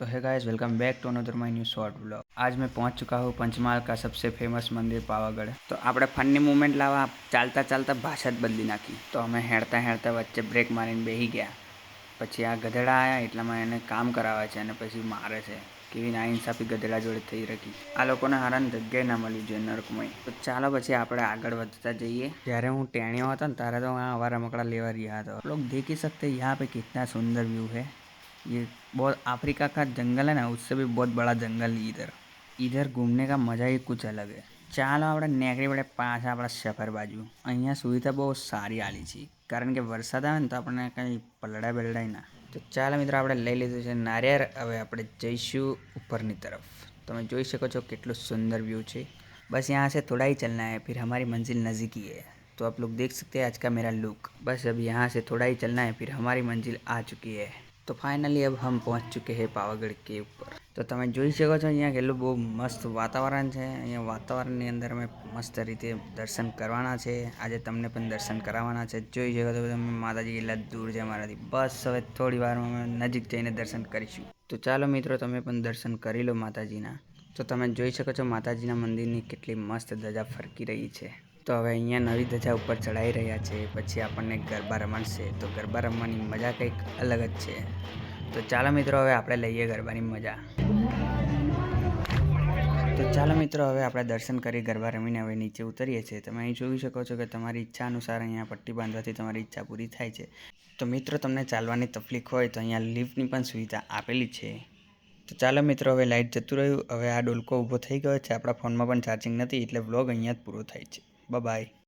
तो है guys, welcome back to another my new short blog. आज मैं पहुंच चुका हूं पंचमहाल का सबसे फेमस मंदिर पावागढ़। तो આપણે ફનની મૂવમેન્ટ લાવવા ચાલતા ચાલતા ભાષા જ બદલી નાખી। તો અમે હેડતા હેડતા વચ્ચે બ્રેક મારીને બેસી ગયા। પછી આ ગધેડા આવ્યા એટલામાં એને કામ કરાવે છે અને પછી મારે છે। કેવી નાઇન્સાફી ગધેડા જોડે થઈ રહી। આ લોકોને હારાને જગ્યાએ ના મળ્યું છે નર્કમય। તો ચાલો પછી આપણે આગળ વધતા જઈએ। જ્યારે હું ટેણીઓ હતો ને ત્યારે તો આ અવા રમકડા લેવા રહ્યા હતો। लोग देख ही सकते हैं यहाँ पे कितना सुंदर व्यू है। ये बहुत अफ्रीका का जंगल है ना, उससे भी बहुत बड़ा जंगल इधर इधर घूमने का मज़ा ही कुछ अलग है। ચાલો આપણે નીકળી પડે પાછા આપણા સફર બાજુ। અહીંયા સુવિધા બહુ સારી આલી છે, કારણ કે વરસાદ આવે ને તો આપણને કંઈ પલળાય બલડાય ના। તો ચાલો મિત્રો, આપણે લઈ લીધું છે નારિયેળ। હવે આપણે જઈશું ઉપરની तरफ। તમે જોઈ શકો છો કેટલું સુંદર વ્યૂ છે। बस यहाँ से थोड़ा ही चलना है, फिर हमारी मंजिल नज़दीक ही है। तो आप लोग देख सकते हैं आज का मेरा लुक। बस अब यहाँ से थोड़ा ही चलना है, फिर हमारी मंजिल आ चुकी है। तो फाइनली अब हम पहुँच चुके हैं पावागढ़ के ऊपर। तो તમે જોઈ શકો છો અહીંયા કેટલું બહુ મસ્ત વાતાવરણ છે। અહીંયા વાતાવરણની અંદર અમે મસ્ત રીતે દર્શન કરવાના છે। આજે તમને પણ દર્શન કરાવવાના છે। જોઈ શકો છો તમે માતાજી કેટલા દૂર છે અમારાથી। બસ હવે થોડી વારમાં અમે નજીક જઈને દર્શન કરીશું। તો ચાલો મિત્રો, તમે પણ દર્શન કરી લો માતાજીના। તો તમે જોઈ શકો છો માતાજીના મંદિરની કેટલી મસ્ત ધજા ફરકી રહી છે। તો હવે અહીંયા નવી ધજા ઉપર ચડાઈ રહ્યા છે, પછી આપણને ગરબા રમાડશે। તો ગરબા રમવાની મજા કંઈક અલગ જ છે। તો ચાલો મિત્રો, હવે આપણે લઈએ ગરબાની મજા। તો ચાલો મિત્રો, હવે આપણે દર્શન કરી ગરબા રમીને હવે નીચે ઉતરીએ છીએ। તમે અહીં જોઈ શકો છો કે તમારી ઈચ્છા અનુસાર અહીંયા પટ્ટી બાંધવાથી તમારી ઈચ્છા પૂરી થાય છે। તો મિત્રો, તમને ચાલવાની તકલીફ હોય તો અહીંયા લિફ્ટની પણ સુવિધા આપેલી છે। તો ચાલો મિત્રો, હવે લાઇટ જતું રહ્યું। હવે આ ડોલકો ઊભો થઈ ગયો છે। આપણા ફોનમાં પણ ચાર્જિંગ નથી, એટલે વ્લોગ અહીંયા જ પૂરો થાય છે। Bye bye.